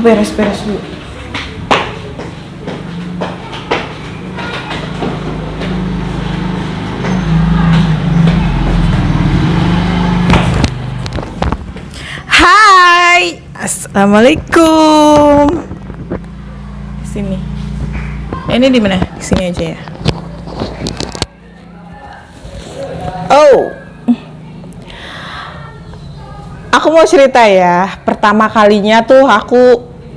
beres-beres dulu. Hai, assalamualaikum. Sini. Ini di mana? Sini aja ya. Oh, aku mau cerita ya. Pertama kalinya tuh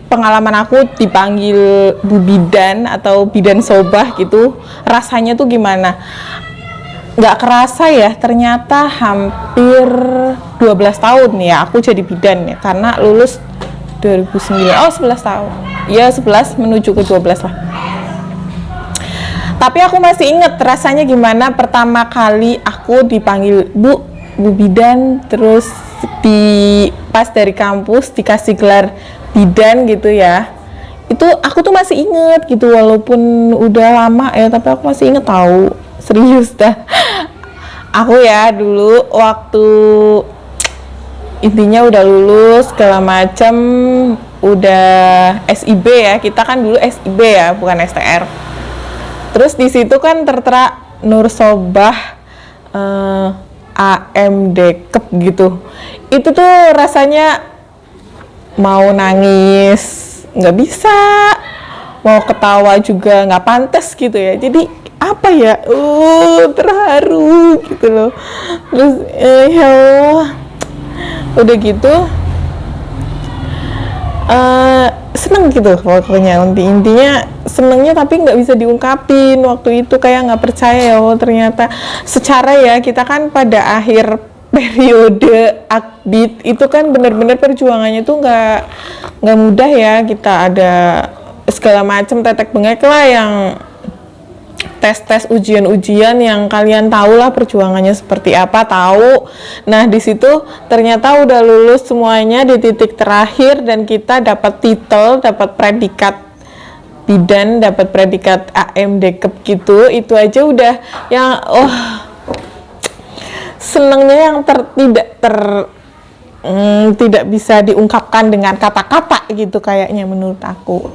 pengalaman aku dipanggil Bu Bidan atau Bidan Sobah gitu. Rasanya tuh gimana? Nggak kerasa ya, ternyata hampir 12 tahun ya aku jadi bidan ya, karena lulus 2009. Oh, 11 tahun. Ya, 11 menuju ke 12 lah. Tapi aku masih inget rasanya gimana pertama kali aku dipanggil Bu Bidan, terus pas dari kampus dikasih gelar bidan gitu ya. Itu aku tuh masih inget gitu, walaupun udah lama ya, tapi aku masih inget tahu. Serius dah. Aku ya dulu waktu intinya udah lulus segala macam, udah SIB ya. Kita kan dulu SIB ya, bukan STR. Terus di situ kan tertera Nur Sobah AMDKep gitu. Itu tuh rasanya mau nangis nggak bisa, mau ketawa juga nggak pantas gitu ya. Jadi apa ya, terharu gitu loh. Terus ya Allah, udah gitu seneng gitu pokoknya. Intinya senengnya tapi nggak bisa diungkapin waktu itu, kayak nggak percaya ya. Oh ternyata secara ya, kita kan pada akhir periode akbid itu kan bener-bener perjuangannya tuh nggak mudah ya. Kita ada segala macam tetek bengek lah, yang tes ujian-ujian yang kalian tahu lah perjuangannya seperti apa, tahu. Nah di situ ternyata udah lulus semuanya di titik terakhir, dan kita dapat titel, dapat predikat bidan, dapat predikat AMDKep gitu. Itu aja udah yang senengnya yang tidak bisa diungkapkan dengan kata-kata gitu kayaknya menurut aku.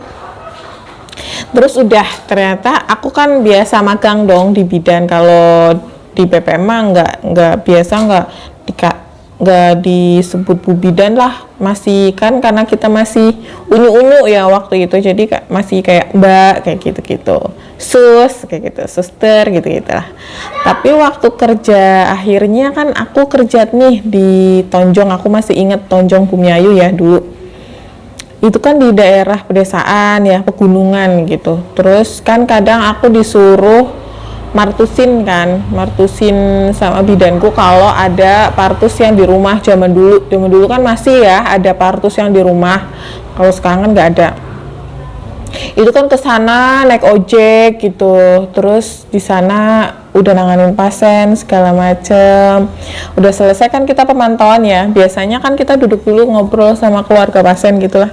Terus udah, ternyata aku kan biasa magang dong di bidan. Kalau di PPM nggak biasa, nggak disebut Bu Bidan lah, masih kan karena kita masih unyu-unyu ya waktu itu, jadi masih kayak Mbak kayak gitu-gitu, Sus kayak gitu, Suster gitu-gitu lah. Tapi waktu kerja akhirnya kan aku kerja nih di Tonjong. Aku masih inget Tonjong Bumiayu ya dulu. Itu kan di daerah pedesaan ya, pegunungan gitu. Terus kan kadang aku disuruh martusin sama bidanku kalau ada partus yang di rumah. Zaman dulu kan masih ya ada partus yang di rumah, kalau sekarang kan nggak ada. Itu kan ke sana naik ojek gitu, terus di sana udah nanganin pasien segala macem. Udah selesai kan kita pemantauan ya, biasanya kan kita duduk dulu ngobrol sama keluarga pasien gitulah.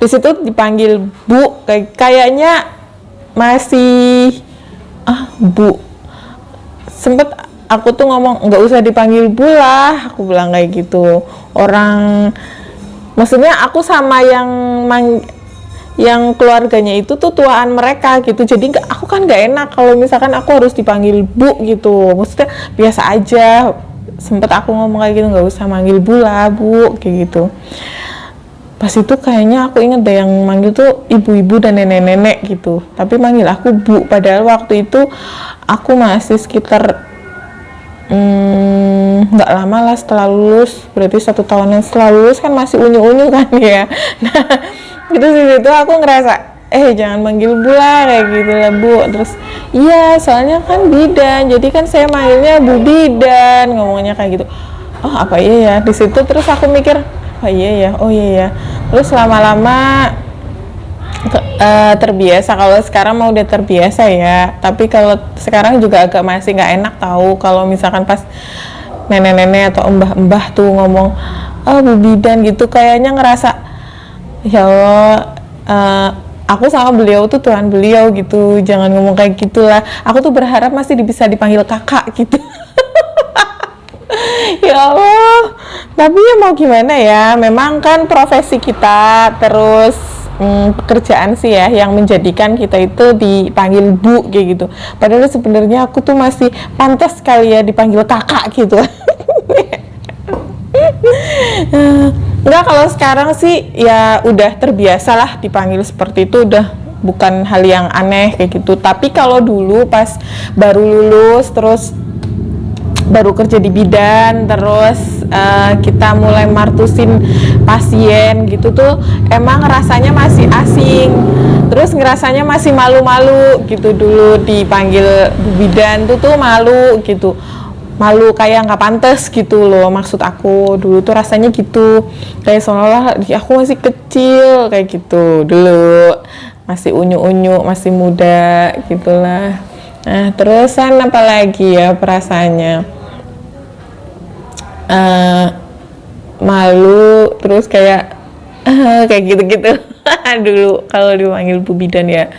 Di situ dipanggil Bu, kayaknya masih Bu. Sempet aku tuh ngomong nggak usah dipanggil Bu lah, aku bilang kayak gitu. Orang, maksudnya aku sama yang keluarganya itu tuh tuaan mereka gitu, jadi aku kan nggak enak kalau misalkan aku harus dipanggil Bu gitu. Maksudnya biasa aja. Sempet aku ngomong kayak gitu, nggak usah manggil Bu lah, Bu kayak gitu. Pas itu kayaknya aku inget deh yang manggil tuh ibu-ibu dan nenek-nenek gitu, tapi manggil aku Bu. Padahal waktu itu aku masih sekitar nggak lama lah setelah lulus, berarti 1 tahunan setelah lulus kan masih unyu-unyu kan ya. Nah itu situ aku ngerasa jangan manggil Bu lah kayak gitu lah Bu. Terus iya soalnya kan bidan, jadi kan saya manggilnya Bu Bidan, ngomongnya kayak gitu. Oh apa iya ya, di situ terus aku mikir oh iya ya. Terus lama-lama terbiasa. Kalau sekarang mau udah terbiasa ya, tapi kalau sekarang juga agak masih nggak enak tahu kalau misalkan pas nenek-nenek atau mbah-mbah tuh ngomong Bu Bidan gitu, kayaknya ngerasa ya Allah, aku sama beliau tuh Tuhan beliau gitu, jangan ngomong kayak gitulah. Aku tuh berharap masih bisa dipanggil kakak gitu. Ya Allah, tapi ya mau gimana ya, memang kan profesi kita, terus pekerjaan sih ya yang menjadikan kita itu dipanggil bu kayak gitu. Padahal sebenarnya aku tuh masih pantas kali ya dipanggil kakak gitu. Enggak, kalau sekarang sih ya udah terbiasa lah dipanggil seperti itu, udah bukan hal yang aneh kayak gitu. Tapi kalau dulu pas baru lulus, terus baru kerja di bidan, terus kita mulai martusin pasien gitu tuh, emang rasanya masih asing, terus ngerasanya masih malu-malu gitu. Dulu dipanggil bu bidan tuh malu gitu, malu kayak nggak pantas gitu loh, maksud aku dulu tuh rasanya gitu, kayak seolah-olah aku masih kecil kayak gitu dulu, masih unyu-unyu, masih muda gitulah. Nah terusan apa lagi ya perasaannya, malu, terus kayak kayak gitu-gitu. Dulu kalau dipanggil bu bidan ya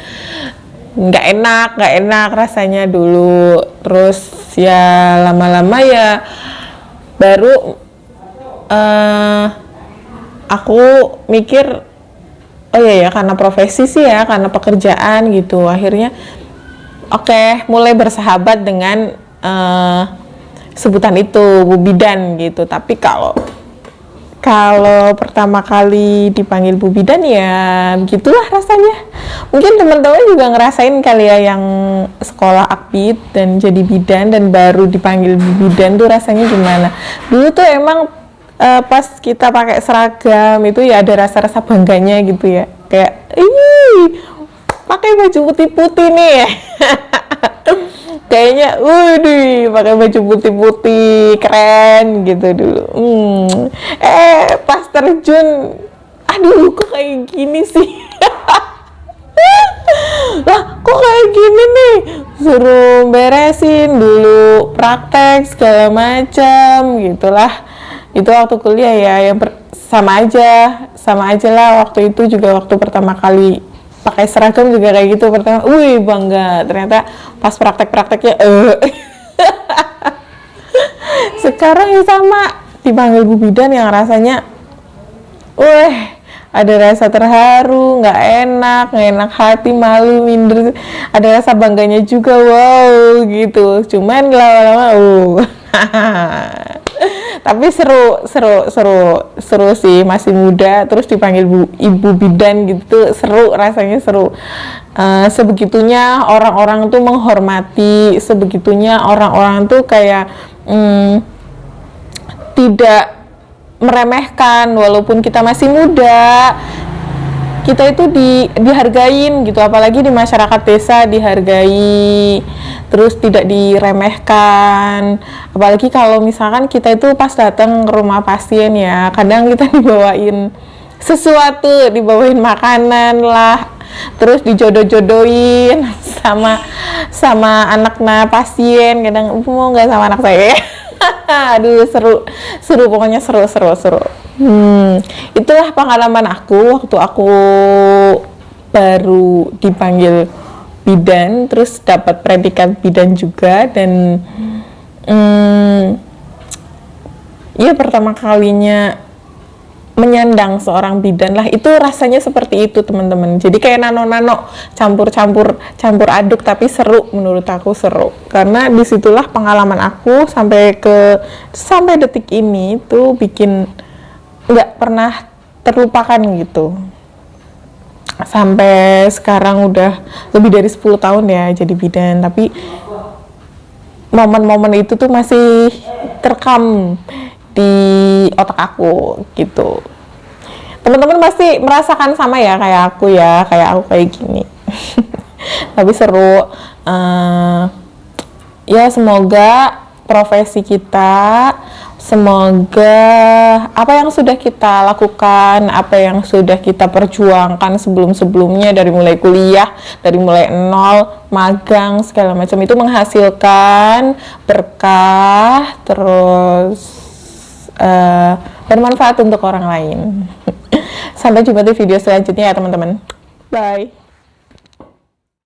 nggak enak rasanya dulu. Terus ya lama-lama ya baru aku mikir, oh iya ya karena profesi sih ya, karena pekerjaan gitu, akhirnya oke, mulai bersahabat dengan sebutan itu bu bidan gitu. Tapi kalau pertama kali dipanggil bu bidan ya gitulah rasanya. Mungkin teman-teman juga ngerasain kali ya yang sekolah akpit dan jadi bidan dan baru dipanggil bu bidan tuh rasanya gimana. Dulu tuh emang pas kita pakai seragam itu ya ada rasa-rasa bangganya gitu ya, kayak ih pakai baju putih-putih nih ya. Kayaknya, waduh, pakai baju putih-putih keren gitu dulu. Pas terjun, aduh, kok kayak gini sih? Lah, kok kayak gini nih? Suruh beresin dulu praktek segala macam, gitulah. Itu waktu kuliah ya, yang sama aja lah. Waktu itu juga waktu pertama kali pakai seragam juga kayak gitu pertama, wih bangga, ternyata pas praktek-prakteknya sekarang ya sama dipanggil bu bidan yang rasanya ada rasa terharu, nggak enak hati, malu, minder, ada rasa bangganya juga, wow gitu. Cuman lama-lama tapi seru sih, masih muda terus dipanggil ibu bidan gitu, seru rasanya, seru. Sebegitunya orang-orang tuh menghormati, sebegitunya orang-orang tuh kayak tidak meremehkan walaupun kita masih muda. Kita itu dihargain gitu, apalagi di masyarakat desa dihargai, terus tidak diremehkan. Apalagi kalau misalkan kita itu pas datang ke rumah pasien ya, kadang kita dibawain sesuatu, dibawain makanan lah, terus dijodoh-jodohin sama anaknya pasien, kadang mau nggak sama anak saya. Aduh seru pokoknya, seru. Itulah pengalaman aku waktu aku baru dipanggil bidan, terus dapat predikat bidan juga. Dan ya pertama kalinya menyandang seorang bidan lah, itu rasanya seperti itu teman-teman. Jadi kayak nano campur aduk, tapi seru, menurut aku seru, karena disitulah pengalaman aku sampai detik ini tuh bikin nggak pernah terlupakan gitu. Sampai sekarang udah lebih dari 10 tahun ya jadi bidan, tapi momen-momen itu tuh masih terekam di otak aku gitu. Teman-teman pasti merasakan sama ya kayak aku kayak gini. Tapi seru. Ya semoga profesi kita, semoga apa yang sudah kita lakukan, apa yang sudah kita perjuangkan sebelum-sebelumnya, dari mulai kuliah, dari mulai nol, magang, segala macam, itu menghasilkan berkah, terus bermanfaat untuk orang lain. Sampai jumpa di video selanjutnya ya teman-teman. Bye.